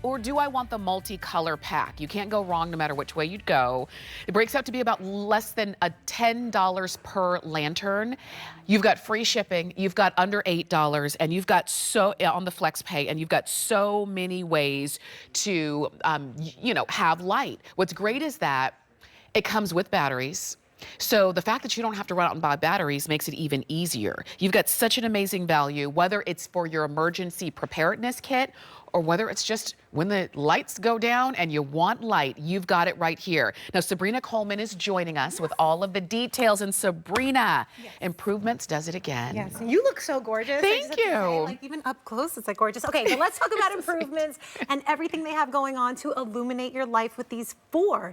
Or do I want the multicolor pack? You can't go wrong no matter which way you'd go. It breaks out to be about less than $10 per lantern. You've got free shipping, you've got under $8, and you've got on the flex pay, and you've got so many ways to, have light. What's great is that it comes with batteries. So the fact that you don't have to run out and buy batteries makes it even easier. You've got such an amazing value, whether it's for your emergency preparedness kit or whether it's just when the lights go down and you want light, you've got it right here. Now, Sabrina Coleman is joining us with all of the details. And Sabrina, Improvements does it again. Yes, and you look so gorgeous. Thank you. Say, like even up close, it's like gorgeous. Okay, so let's talk about Improvements and everything they have going on to illuminate your life with these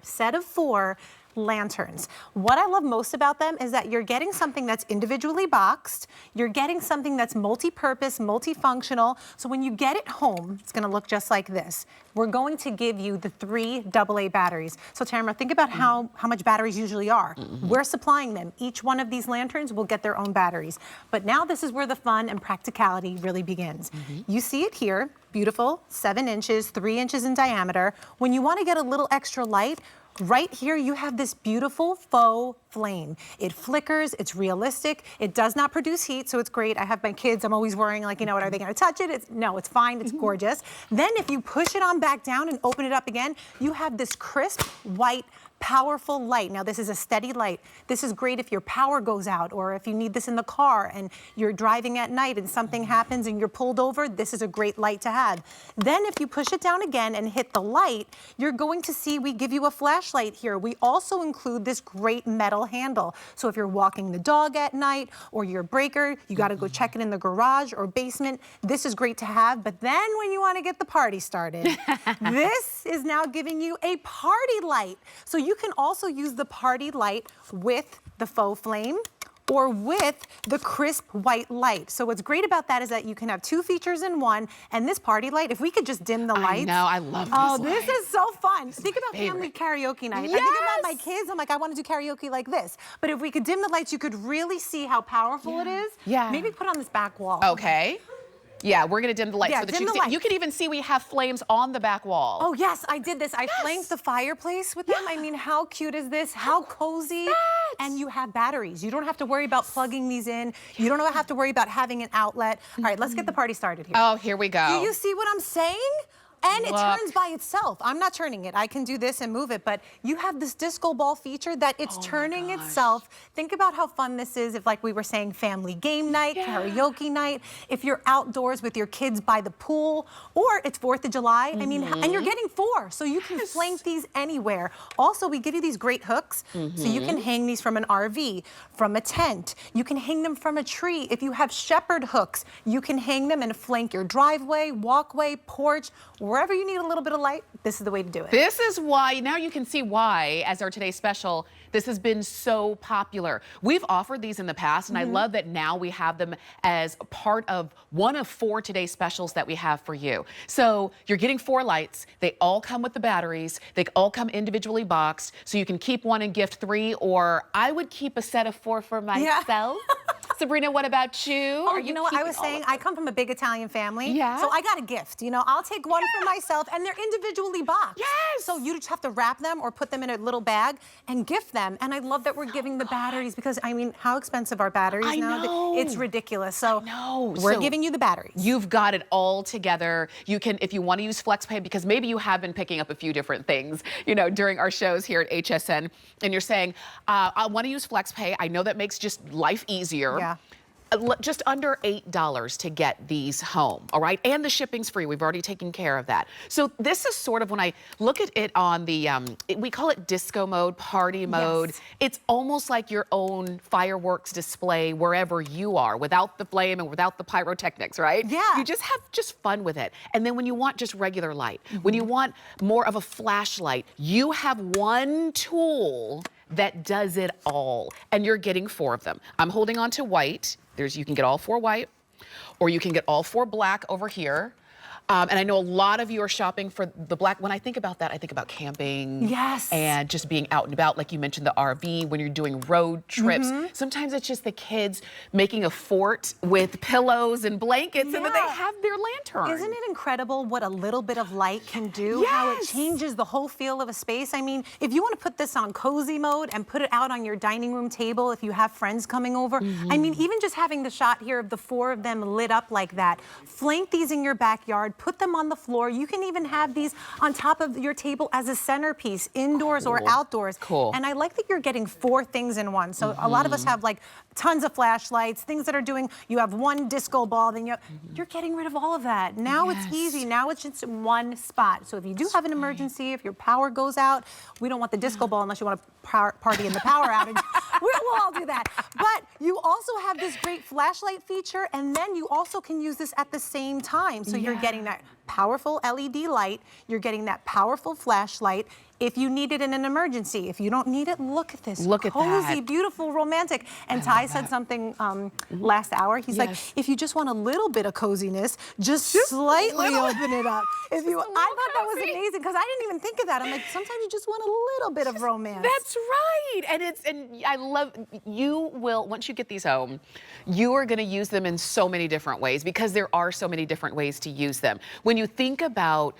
set of four lanterns. What I love most about them is that you're getting something that's individually boxed, you're getting something that's multi-purpose, multifunctional, so when you get it home, it's gonna look just like this. We're going to give you the 3 AA batteries. So Tamara, think about how much batteries usually are. We're supplying them. Each one of these lanterns will get their own batteries. But now this is where the fun and practicality really begins. You see it here, beautiful, 7 inches, 3 inches in diameter. When you wanna get a little extra light, right here, you have this beautiful faux flame. It flickers, it's realistic, it does not produce heat, so it's great. I have my kids, I'm always worrying, like, are they gonna touch it? No, it's fine, it's gorgeous. Then if you push it on back down and open it up again, you have this crisp, white, powerful light. Now, this is a steady light. This is great if your power goes out or if you need this in the car and you're driving at night and something happens and you're pulled over, this is a great light to have. Then if you push it down again and hit the light, you're going to see we give you a flashlight here. We also include this great metal handle. So if you're walking the dog at night or your breaker, you got to go check it in the garage or basement, this is great to have. But then when you want to get the party started, this is now giving you a party light. So you can also use the party light with the faux flame or with the crisp white light. So what's great about that is that you can have 2 features in one, and this party light, if we could just dim the lights. I know, I love this Oh, light. this is so fun. Think about family karaoke night. Yes. I think about my kids, I'm like, I want to do karaoke like this. But if we could dim the lights, you could really see how powerful it is. Yeah. Maybe put on this back wall. Okay. Yeah, we're gonna dim the lights so that you can even see we have flames on the back wall. Oh yes, I did this. I flamed the fireplace with them. I mean, how cute is this? How cozy? And you have batteries. You don't have to worry about plugging these in. You don't have to worry about having an outlet. All right, let's get the party started here. Oh, here we go. Do you see what I'm saying? And it turns by itself. I'm not turning it. I can do this and move it, but you have this disco ball feature that it's turning itself. Think about how fun this is if, like we were saying, family game night, karaoke night, if you're outdoors with your kids by the pool, or it's 4th of July. I mean, and you're getting 4, so you can flank these anywhere. Also, we give you these great hooks, so you can hang these from an RV, from a tent. You can hang them from a tree. If you have shepherd hooks, you can hang them and flank your driveway, walkway, porch, wherever you need a little bit of light, this is the way to do it. This is why, now you can see why, as our today's special, this has been so popular. We've offered these in the past, and I love that now we have them as part of one of 4 today's specials that we have for you. So you're getting 4 lights. They all come with the batteries. They all come individually boxed, so you can keep one and gift 3, or I would keep a set of 4 for myself. Sabrina, what about you? Oh, you know what I was saying? I come from a big Italian family, so I got a gift. I'll take one for myself, and they're individually boxed. Yes! So you just have to wrap them or put them in a little bag and gift them. And I love that we're giving the batteries because, I mean, how expensive are batteries now? Know. It's ridiculous. So we're giving you the batteries. You've got it all together. You can, if you want to use FlexPay, because maybe you have been picking up a few different things, during our shows here at HSN, and you're saying, I want to use FlexPay. I know that makes just life easier. Yeah. Just under $8 to get these home, all right? And the shipping's free. We've already taken care of that. So this is sort of, when I look at it on the, we call it disco mode, party mode. Yes. It's almost like your own fireworks display wherever you are, without the flame and without the pyrotechnics, right? Yeah. You just have fun with it. And then when you want just regular light, when you want more of a flashlight, you have one tool that does it all, and you're getting 4 of them. I'm holding on to white. You can get all 4 white, or you can get all 4 black over here. And I know a lot of you are shopping for the black. When I think about that, I think about camping. Yes. And just being out and about, like you mentioned, the RV, when you're doing road trips. Sometimes it's just the kids making a fort with pillows and blankets, and then they have their lantern. Isn't it incredible what a little bit of light can do? How it changes the whole feel of a space. I mean, if you want to put this on cozy mode and put it out on your dining room table, if you have friends coming over, I mean, even just having the shot here of the 4 of them lit up like that, flank these in your backyard, put them on the floor. You can even have these on top of your table as a centerpiece, indoors or outdoors. And I like that you're getting 4 things in one. So a lot of us have like tons of flashlights, things that are doing, you have one disco ball, then you're getting rid of all of that. Now it's easy. Now it's just in one spot. So if you do have an emergency, if your power goes out, we don't want the disco ball unless you want to party in the power outage. We'll all do that. But you also have this great flashlight feature, and then you also can use this at the same time. So you're getting that powerful LED light, you're getting that powerful flashlight. If you need it in an emergency, if you don't need it, look at this. Look at cozy, that. Beautiful, romantic. And Ty said something last hour. He's like, if you just want a little bit of coziness, just slightly open it up. If you, I thought that was amazing because I didn't even think of that. I'm like, sometimes you just want a little bit of romance. That's right. And I love, you will, once you get these home, you are going to use them in so many different ways because there are so many different ways to use them. When you think about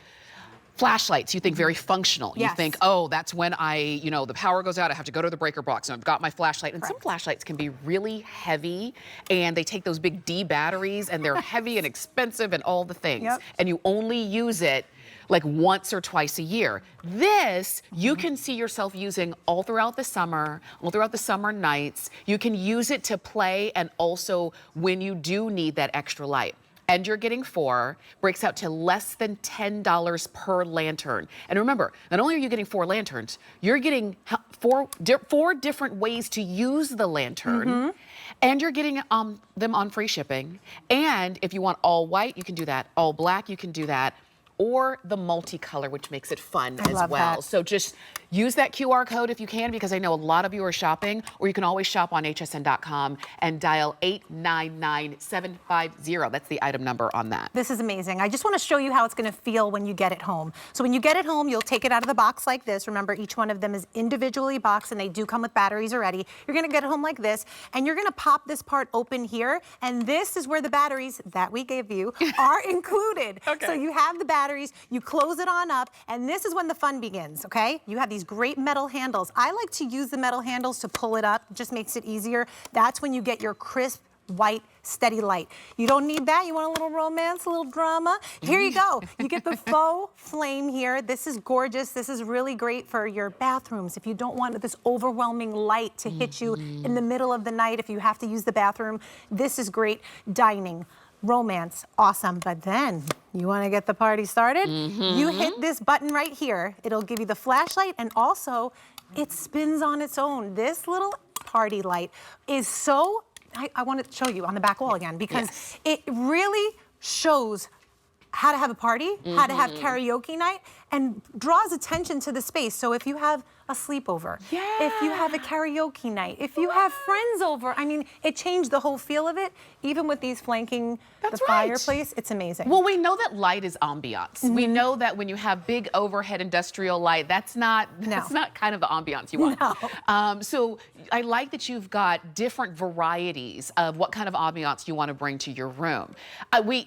flashlights, you think very functional. You think, oh, that's when the power goes out, I have to go to the breaker box and I've got my flashlight. And some flashlights can be really heavy and they take those big D batteries and they're heavy and expensive and all the things. And you only use it like once or twice a year. This, you can see yourself using all throughout the summer nights. You can use it to play and also when you do need that extra light. And you're getting 4, breaks out to less than $10 per lantern. And remember, not only are you getting 4 lanterns, you're getting 4 different ways to use the lantern, and you're getting them on free shipping. And if you want all white, you can do that. All black, you can do that. Or the multicolor, which makes it fun as well. So just use that QR code if you can, because I know a lot of you are shopping, or you can always shop on hsn.com and dial 899750. That's the item number on that. This is amazing. I just want to show you how it's going to feel when you get it home. So when you get it home, you'll take it out of the box like this. Remember, each one of them is individually boxed and they do come with batteries already. You're going to get it home like this, and you're going to pop this part open here, and this is where the batteries that we gave you are included. So you have the batteries, you close it on up, and this is when the fun begins, okay? You have these great metal handles. I like to use the metal handles to pull it up. It just makes it easier. That's when you get your crisp, white, steady light. You don't need that. You want a little romance, a little drama? Here you go. You get the faux flame here. This is gorgeous. This is really great for your bathrooms. If you don't want this overwhelming light to hit you in the middle of the night, if you have to use the bathroom, this is great. Dining. Romance, awesome, but then you want to get the party started? You hit this button right here. It'll give you the flashlight, and also it spins on its own. This little party light is so, I want to show you on the back wall again, because it really shows how to have a party, how to have karaoke night, and draws attention to the space. So if you have a sleepover, if you have a karaoke night, if you have friends over, I mean, it changed the whole feel of it. Even with these flanking the fireplace, it's amazing. Well, we know that light is ambiance. We know that when you have big overhead industrial light, that's not kind of the ambiance you want. So I like that you've got different varieties of what kind of ambiance you want to bring to your room.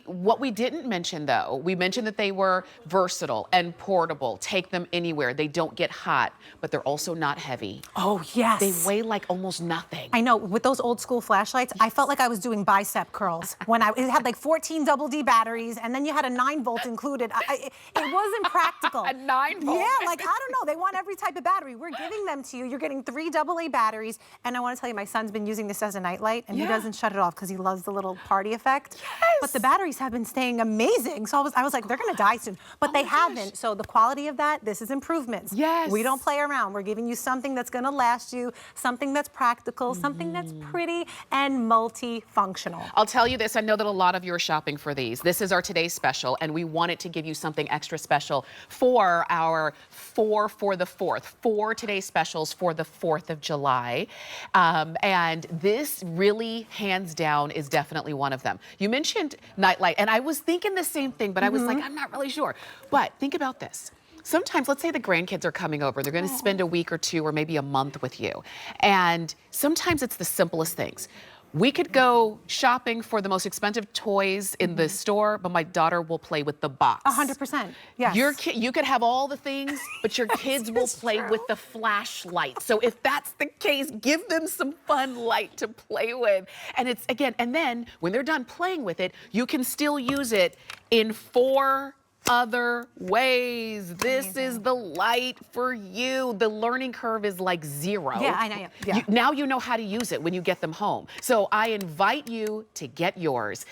What we didn't mention though, we mentioned that they were versatile and portable. Take them anywhere. They don't get hot, but they're also not heavy. Oh, yes. They weigh like almost nothing. I know. With those old school flashlights, I felt like I was doing bicep curls when it had like 14 double D batteries, and then you had a 9-volt included. It wasn't practical. A 9-volt? Yeah, like, I don't know. They want every type of battery. We're giving them to you. You're getting 3 AA batteries. And I want to tell you, my son's been using this as a nightlight, and he doesn't shut it off because he loves the little party effect. But the batteries have been staying amazing. So I was like, they're going to die soon. But they haven't. So the quality of that, this is improvements. We don't play around. We're giving you something that's going to last you, something that's practical, something that's pretty and multifunctional. I'll tell you this, I know that a lot of you are shopping for these. This is our today's special, and we wanted to give you something extra special for our 4 for the 4th. 4 today's specials for the 4th of July. And this really, hands down, is definitely one of them. You mentioned nightlight, and I was thinking the same thing. thing, but I was like, I'm not really sure. But think about this. Sometimes, let's say the grandkids are coming over, they're gonna spend a week or two or maybe a month with you. And sometimes it's the simplest things. We could go shopping for the most expensive toys in the store, but my daughter will play with the box. 100%, yes. You could have all the things, but your kids will play with the flashlight. So if that's the case, give them some fun light to play with. And it's, again, and then when they're done playing with it, you can still use it in 4 other ways. This is the light for you. The learning curve is like 0. Yeah, I know. Yeah. Now you know how to use it when you get them home. So I invite you to get yours.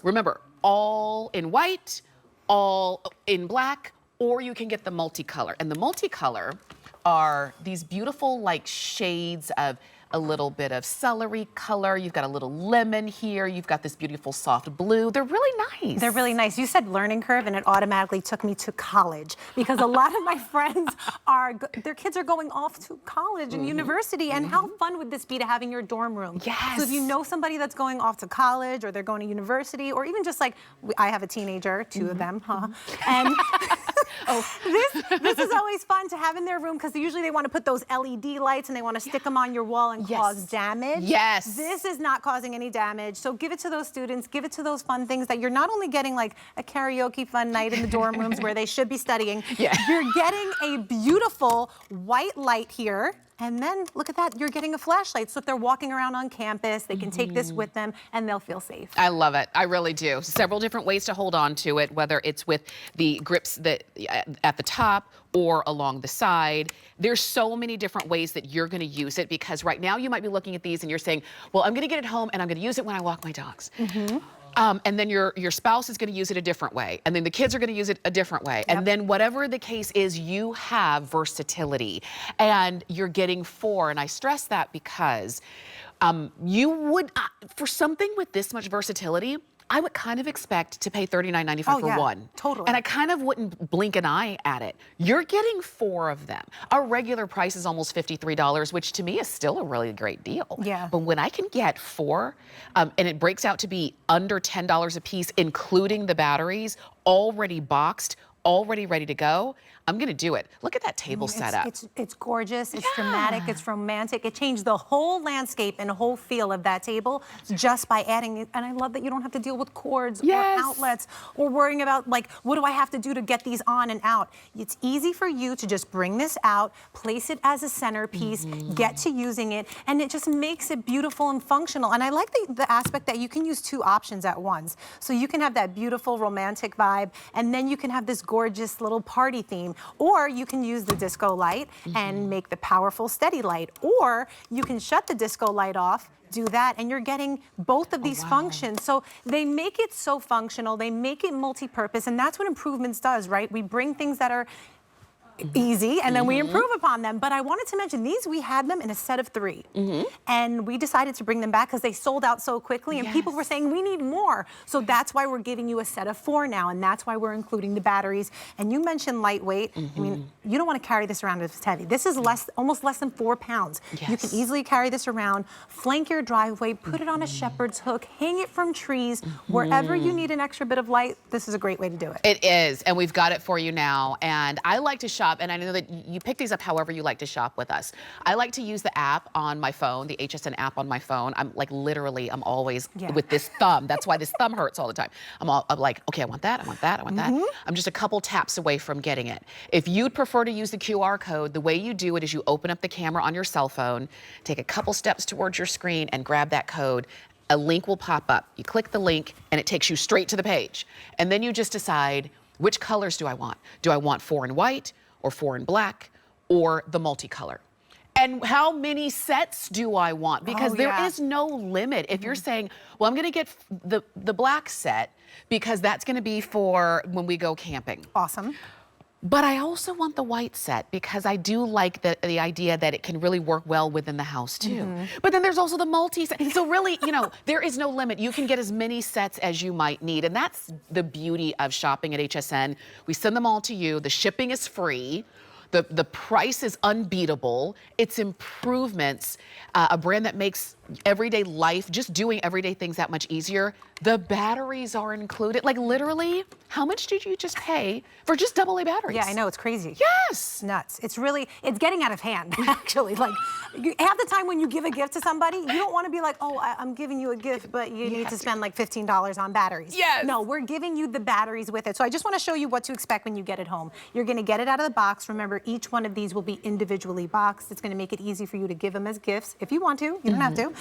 Remember, all in white, all in black, or you can get the multicolor. And the multicolor are these beautiful like shades of a little bit of celery color. You've got a little lemon here. You've got this beautiful soft blue. They're really nice. They're really nice. You said learning curve, and it automatically took me to college because a lot of my friends their kids are going off to college and university. And how fun would this be to have in your dorm room? Yes. So if you know somebody that's going off to college, or they're going to university, or even just like I have a teenager, 2 of them, and this is always fun to have in their room because usually they want to put those LED lights and they want to stick them on your wall and cause damage. Yes. This is not causing any damage. So give it to those students, give it to those fun things that you're not only getting like a karaoke fun night in the dorm rooms where they should be studying, you're getting a beautiful white light here. And then look at that, you're getting a flashlight. So if they're walking around on campus, they can take this with them and they'll feel safe. I love it, I really do. Several different ways to hold on to it, whether it's with the grips that at the top or along the side. There's so many different ways that you're gonna use it, because right now you might be looking at these and you're saying, well, I'm gonna get it home and I'm gonna use it when I walk my dogs. And then your spouse is going to use it a different way. And then the kids are going to use it a different way. And then whatever the case is, you have versatility. And you're getting 4. And I stress that because you would, for something with this much versatility, I would kind of expect to pay $39.95 for one. Totally. And I kind of wouldn't blink an eye at it. You're getting 4 of them. Our regular price is almost $53, which to me is still a really great deal. Yeah. But when I can get 4, and it breaks out to be under $10 a piece, including the batteries, already boxed, already ready to go, I'm gonna do it. Look at that table setup. It's gorgeous, it's dramatic, it's romantic. It changed the whole landscape and whole feel of that table just by adding it. And I love that you don't have to deal with cords or outlets or worrying about like, what do I have to do to get these on and out? It's easy for you to just bring this out, place it as a centerpiece, get to using it, and it just makes it beautiful and functional. And I like the aspect that you can use 2 options at once. So you can have that beautiful romantic vibe, and then you can have this gorgeous little party theme. Or you can use the disco light and make the powerful steady light. Or you can shut the disco light off, do that, and you're getting both of these functions. So they make it so functional, they make it multi-purpose, and that's what Improvements does, right? We bring things that are easy, and then we improve upon them. But I wanted to mention these, we had them in a set of 3. And we decided to bring them back because they sold out so quickly, and people were saying, we need more. So that's why we're giving you a set of 4 now, and that's why we're including the batteries. And you mentioned lightweight. I mean, you don't want to carry this around if it's heavy. This is almost less than 4 pounds. You can easily carry this around, flank your driveway, put it on a shepherd's hook, hang it from trees. Wherever you need an extra bit of light, this is a great way to do it. It is, and we've got it for you now. And I like to shop, and I know that you pick these up however you like to shop with us. I like to use the app on my phone, the HSN app on my phone. I'm like literally, I'm always with this thumb. That's why this thumb hurts all the time. I'm like, okay, I want that, I want that, I want that. I'm just a couple taps away from getting it. If you'd prefer to use the QR code, the way you do it is you open up the camera on your cell phone, take a couple steps towards your screen and grab that code. A link will pop up. You click the link and it takes you straight to the page. And then you just decide, which colors do I want? Do I want 4 in white, or 4 in black, or the multicolor? And how many sets do I want? Because there is no limit. If you're saying, well, I'm gonna get the black set because that's gonna be for when we go camping. Awesome. But I also want the white set because I do like the idea that it can really work well within the house too. But then there's also the multi-set. So really, you know, there is no limit. You can get as many sets as you might need. And that's the beauty of shopping at HSN. We send them all to you. The shipping is free. The price is unbeatable. It's Improvements, a brand that makes everyday life, just doing everyday things that much easier, the batteries are included. Like literally, how much did you just pay for just AA batteries? Yeah, I know, it's crazy. Yes. It's nuts. It's getting out of hand, actually. Like, half the time when you give a gift to somebody, you don't want to be like, oh, I'm giving you a gift, but you need to spend like $15 on batteries. Yes. No, we're giving you the batteries with it. So I just want to show you what to expect when you get it home. You're going to get it out of the box. Remember, each one of these will be individually boxed. It's going to make it easy for you to give them as gifts if you want to. You don't have to.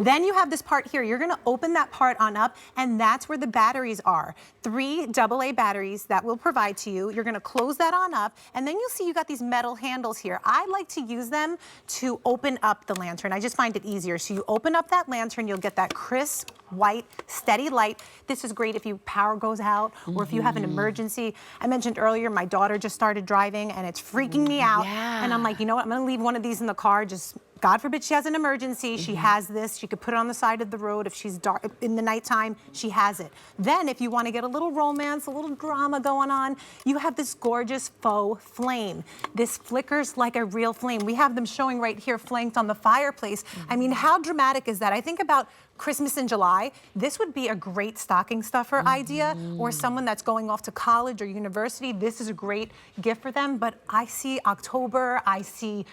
Then you have this part here. You're going to open that part on up, and that's where the batteries are. 3 AA batteries that we'll provide to you. You're going to close that on up, and then you'll see you got these metal handles here. I like to use them to open up the lantern. I just find it easier. So you open up that lantern, you'll get that crisp, white, steady light. This is great if your power goes out or if you have an emergency. I mentioned earlier, my daughter just started driving and it's freaking me out. Yeah. And I'm like, you know what? I'm going to leave one of these in the car. Just God forbid she has an emergency. She has this. She could put it on the side of the road. If she's dark in the nighttime, she has it. Then if you want to get a little romance, a little drama going on, you have this gorgeous faux flame. This flickers like a real flame. We have them showing right here flanked on the fireplace. I mean, how dramatic is that? I think about Christmas in July. This would be a great stocking stuffer idea, or someone that's going off to college or university. This is a great gift for them. But I see October, I see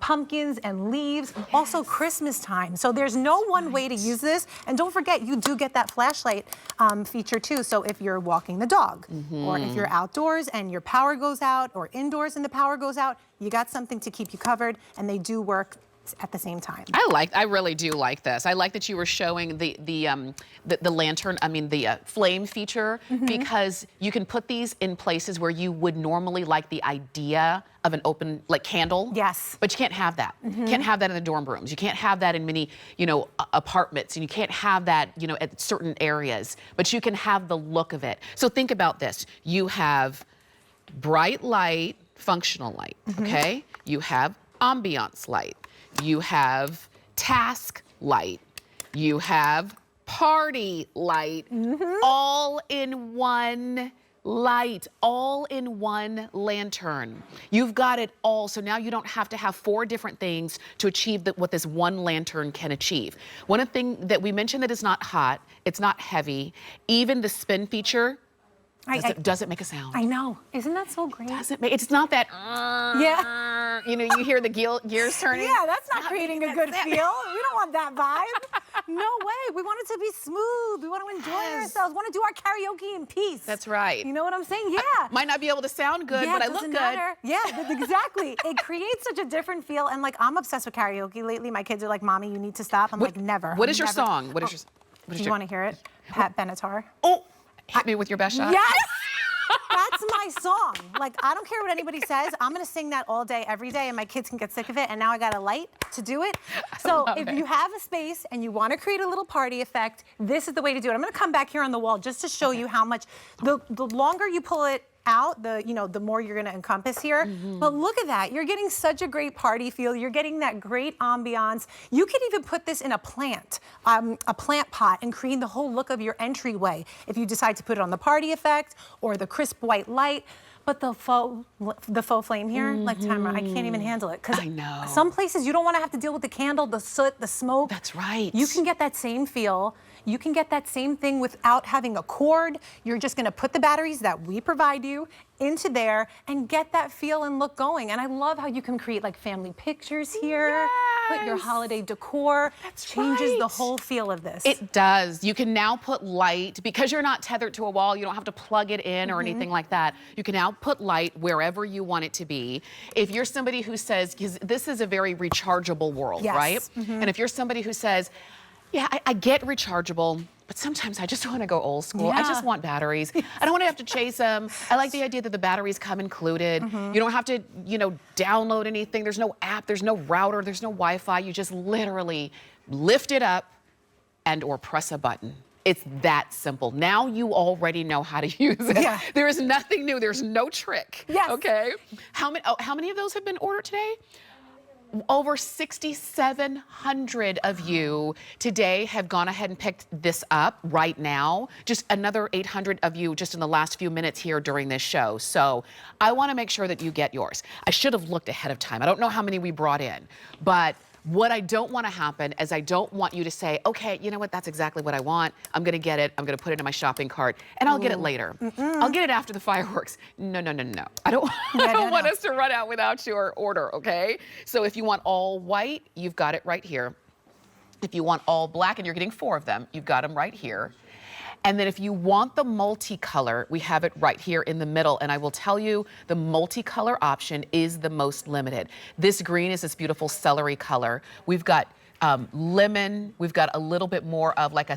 pumpkins and leaves, also Christmas time. So there's no one way to use this. And don't forget, you do get that flashlight feature too. So if you're walking the dog, or if you're outdoors and your power goes out, or indoors and the power goes out, you got something to keep you covered, and they do work at the same time. I really do like this. I like that you were showing the lantern, the flame feature, because you can put these in places where you would normally like the idea of an open, like, candle. Yes. But you can't have that. You can't have that in the dorm rooms. You can't have that in many, apartments, and you can't have that, at certain areas, but you can have the look of it. So think about this. You have bright light, functional light, okay? You have ambiance light. You have task light. You have party light. All in one light, all in one lantern. You've got it all, so now you don't have to have 4 different things to achieve what this one lantern can achieve. One of the things that we mentioned, that it's not hot, it's not heavy, even the spin feature doesn't make a sound. I know. Isn't that so great? It's not that, Yeah. you hear the gears turning. Yeah, that's not creating a good feel. We don't want that vibe. No way. We want it to be smooth. We want to enjoy ourselves. We want to do our karaoke in peace. That's right. You know what I'm saying? Yeah. Might not be able to sound good, but I look good. Yeah, exactly. It creates such a different feel. And like, I'm obsessed with karaoke lately. My kids are like, Mommy, you need to stop. I'm like, never. What is your song? Do you want to hear it? Pat Benatar. Oh, hit me with your best shot. Yes! That's my song. Like, I don't care what anybody says. I'm going to sing that all day, every day, and my kids can get sick of it. And now I got a light to do it. So if you have a space and you want to create a little party effect, this is the way to do it. I'm going to come back here on the wall just to show you how much, the longer you pull it out, the more you're going to encompass here. But look at that. You're getting such a great party feel. You're getting that great ambiance. You could even put this in a plant pot, and create the whole look of your entryway if you decide to put it on the party effect or the crisp white light. But the faux flame here, like, Tamara, I can't even handle it. I know. Some places you don't want to have to deal with the candle, the soot, the smoke. That's right. You can get that same feel. You can get that same thing without having a cord. You're just gonna put the batteries that we provide you into there and get that feel and look going. And I love how you can create like family pictures here, put your holiday decor. Changes the whole feel of this. It does. You can now put light, because you're not tethered to a wall, you don't have to plug it in or anything like that. You can now put light wherever you want it to be. If you're somebody who says, because this is a very rechargeable world, right? And if you're somebody who says, yeah, I get rechargeable, but sometimes I just want to go old school. I just want batteries. I don't want to have to chase them. I like the idea that the batteries come included. You don't have to, download anything. There's no app, there's no router, there's no Wi-Fi. You just literally lift it up or press a button. It's that simple. Now you already know how to use it. Yeah. There is nothing new. There's no trick. Yes. Okay. How many of those have been ordered today? Over 6,700 of you today have gone ahead and picked this up right now. Just another 800 of you just in the last few minutes here during this show. So I want to make sure that you get yours. I should have looked ahead of time. I don't know how many we brought in, but What I don't want to happen is I don't want you to say, okay, you know what, that's exactly what I want. I'm going to get it. I'm going to put it in my shopping cart and I'll get it later. I'll get it after the fireworks. No, no, no, no. I don't, I don't want us to run out without your order, okay? So if you want all white, you've got it right here. If you want all black, and you're getting 4 of them, you've got them right here. And then if you want the multicolor, we have it right here in the middle. And I will tell you, the multicolor option is the most limited. This green is this beautiful celery color. We've got lemon. We've got a little bit more of like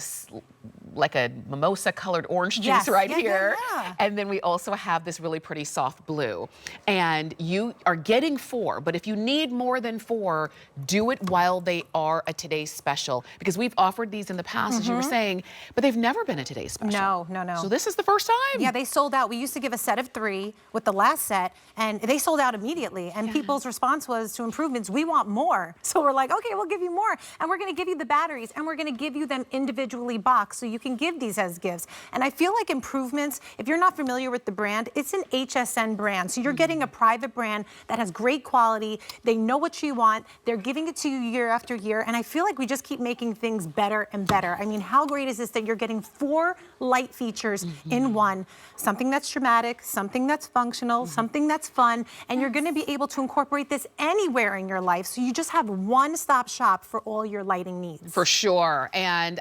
a mimosa colored orange juice right here. And then we also have this really pretty soft blue. And you are getting 4, but if you need more than 4, do it while they are a today's special, because we've offered these in the past, as you were saying, but they've never been a today's special. No, no, no. So this is the first time. Yeah, they sold out. We used to give a set of 3 with the last set, and they sold out immediately. And people's response was to improvements, we want more. So we're like, okay, we'll give you more. And we're going to give you the batteries, and we're going to give you them individually boxed so you can give these as gifts. And I feel like Improvements, if you're not familiar with the brand, it's an HSN brand. So you're getting a private brand that has great quality. They know what you want. They're giving it to you year after year. And I feel like we just keep making things better and better. I mean, how great is this that you're getting 4 light features in one? Something that's dramatic, something that's functional, something that's fun, and you're going to be able to incorporate this anywhere in your life. So you just have one-stop shop for all your lighting needs. For sure. And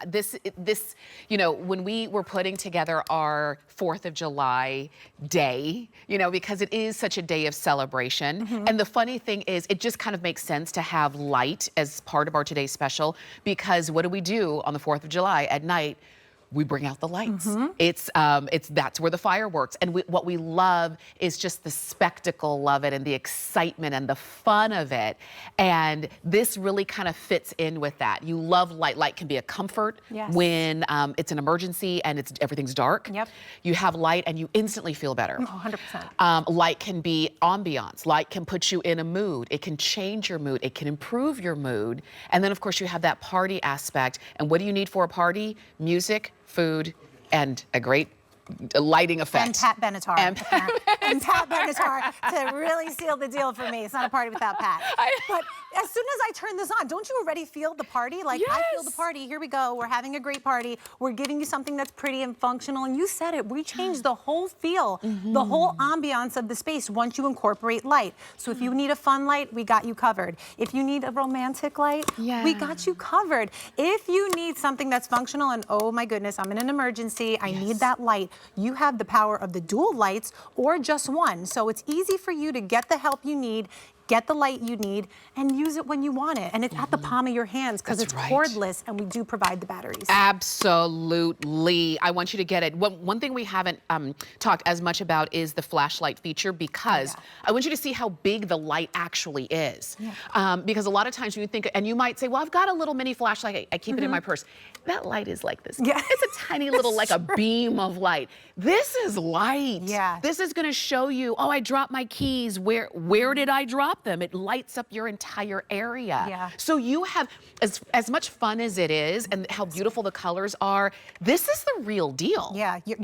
this, you know, when we were putting together our 4th of July day, you know, because it is such a day of celebration. And the funny thing is, it just kind of makes sense to have light as part of our today's special, because what do we do on the 4th of July at night? We bring out the lights. That's where the fireworks. And what we love is just the spectacle of it and the excitement and the fun of it. And this really kind of fits in with that. You love light. Light can be a comfort when it's an emergency and everything's dark. You have light and you instantly feel better. 100%. Light can be ambiance. Light can put you in a mood. It can change your mood. It can improve your mood. And then of course you have that party aspect. And what do you need for a party? Music, food, and a great lighting effect. And Pat Benatar. And Pat Benatar to really seal the deal for me. It's not a party without Pat. But as soon as I turn this on, don't you already feel the party? Like, I feel the party. Here we go. We're having a great party. We're giving you something that's pretty and functional. And you said it. We changed the whole feel, the whole ambiance of the space once you incorporate light. So if you need a fun light, we got you covered. If you need a romantic light, we got you covered. If you need something that's functional and, oh my goodness, I'm in an emergency, I need that light, you have the power of the dual lights or just one. So it's easy for you to get the help you need, get the light you need, and use it when you want it. And it's at the palm of your hands because it's cordless, and we do provide the batteries. Absolutely. I want you to get it. One thing we haven't talked as much about is the flashlight feature, because I want you to see how big the light actually is. Because a lot of times when you think, and you might say, well, I've got a little mini flashlight, I keep it in my purse. That light is like this. It's a tiny little, like a beam of light. This is light. This is gonna show you, oh, I dropped my keys. Where did I drop them? It lights up your entire area. So you have, as much fun as it is and how beautiful the colors are, this is the real deal.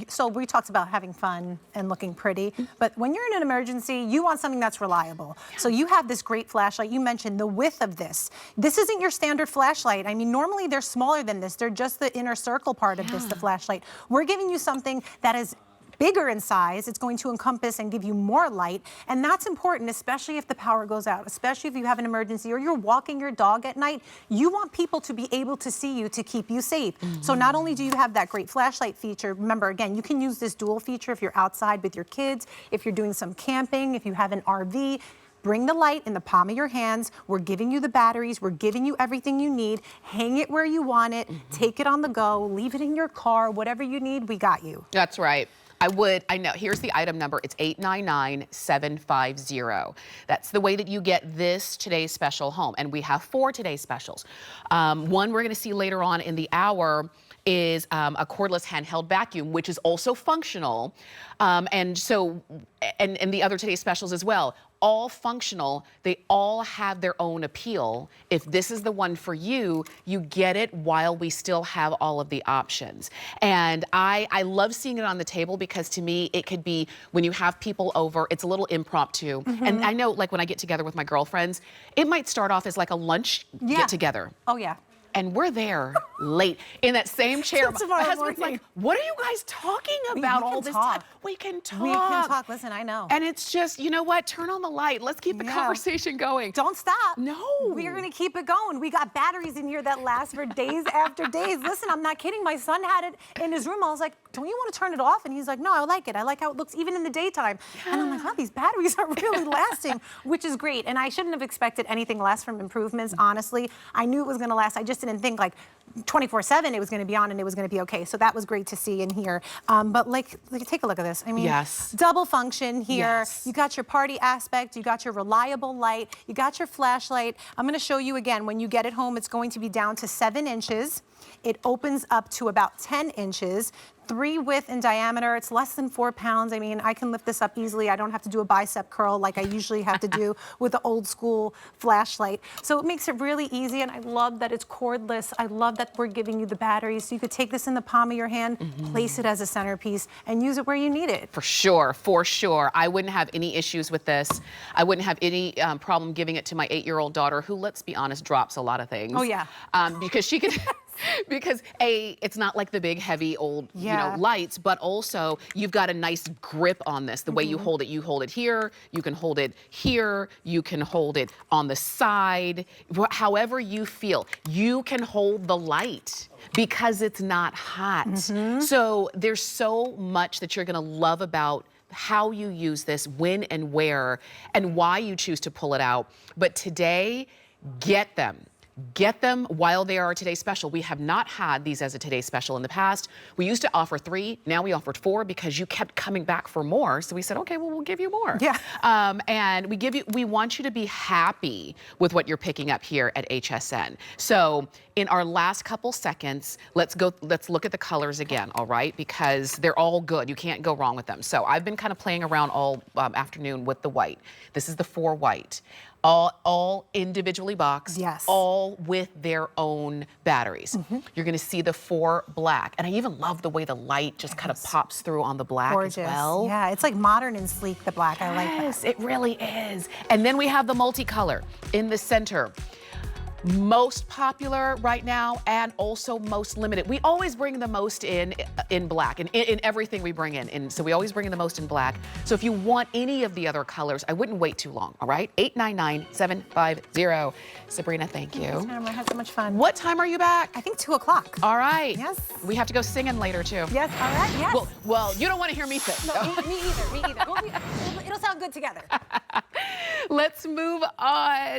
So we talked about having fun and looking pretty, but when you're in an emergency, you want something that's reliable. So you have this great flashlight. You mentioned the width of this. This isn't your standard flashlight. I mean, normally they're smaller than this. They're just the inner circle part of this, the flashlight. We're giving you something that is bigger in size. It's going to encompass and give you more light, and that's important, especially if the power goes out, especially if you have an emergency or you're walking your dog at night. You want people to be able to see you to keep you safe. So not only do you have that great flashlight feature, remember, again, you can use this dual feature if you're outside with your kids, if you're doing some camping, if you have an RV. Bring the light in the palm of your hands. We're giving you the batteries. We're giving you everything you need. Hang it where you want it. Take it on the go. Leave it in your car. Whatever you need, we got you. That's right. I know, here's the item number, it's 899750. That's the way that you get this today's special home. And we have 4 today's specials. One we're gonna see later on in the hour, is a cordless handheld vacuum, which is also functional. And the other today's specials as well, all functional. They all have their own appeal. If this is the one for you, you get it while we still have all of the options. And I love seeing it on the table because to me, it could be when you have people over, it's a little impromptu. And I know like when I get together with my girlfriends, it might start off as like a lunch get together. Oh yeah. And we're there late in that same chair. My husband's like, what are you guys talking about all this time? We can talk. We can talk. Listen, I know. And it's just, you know what? Turn on the light. Let's keep the conversation going. Don't stop. No. We're going to keep it going. We got batteries in here that last for days after days. Listen, I'm not kidding. My son had it in his room. I was like, don't you want to turn it off? And he's like, no, I like it. I like how it looks even in the daytime. And I'm like, oh, these batteries are really lasting, which is great. And I shouldn't have expected anything less from Improvements, honestly. I knew it was going to last. I just didn't think like 24/7 it was going to be on and it was going to be okay. So that was great to see and hear. But like take a look at this. I mean, double function here. Yes. You got your party aspect. You got your reliable light. You got your flashlight. I'm going to show you again. When you get it home, it's going to be down to 7 inches. It opens up to about 10 inches. 3 width in diameter. It's less than 4 pounds. I mean, I can lift this up easily. I don't have to do a bicep curl like I usually have to do with the old school flashlight. So it makes it really easy, and I love that it's cordless. I love that we're giving you the batteries. So you could take this in the palm of your hand, place it as a centerpiece, and use it where you need it. For sure, for sure. I wouldn't have any issues with this. I wouldn't have any problem giving it to my 8-year-old daughter, who, let's be honest, drops a lot of things. Oh, yeah. Because she could... Because it's not like the big heavy old lights, but also you've got a nice grip on this. The way you hold it here, you can hold it here, you can hold it on the side, however you feel. You can hold the light because it's not hot. So there's so much that you're gonna love about how you use this, when and where, and why you choose to pull it out. But today, get them. Get them while they are a Today's Special. We have not had these as a Today's Special in the past. We used to offer 3, now we offered 4 because you kept coming back for more. So we said, okay, well, we'll give you more. Yeah. And we want you to be happy with what you're picking up here at HSN. So in our last couple seconds, let's look at the colors again, all right? Because they're all good. You can't go wrong with them. So I've been kind of playing around all afternoon with the white. This is the 4 white. All individually boxed, all with their own batteries. You're gonna see the 4 black. And I even love the way the light just kind of pops through on the black as well. Yeah, it's like modern and sleek, the black. I like that. Yes, it really is. And then we have the multicolor in the center. Most popular right now and also most limited. We always bring the most in black, and in everything we bring in. So we always bring in the most in black. So if you want any of the other colors, I wouldn't wait too long, all right? 899-750. Sabrina, thank you. I had so much fun. What time are you back? I think 2 o'clock. All right. Yes. We have to go singing later too. Yes, all right, yes. Well, you don't want to hear me sing. No, me either. It'll sound good together. Let's move on.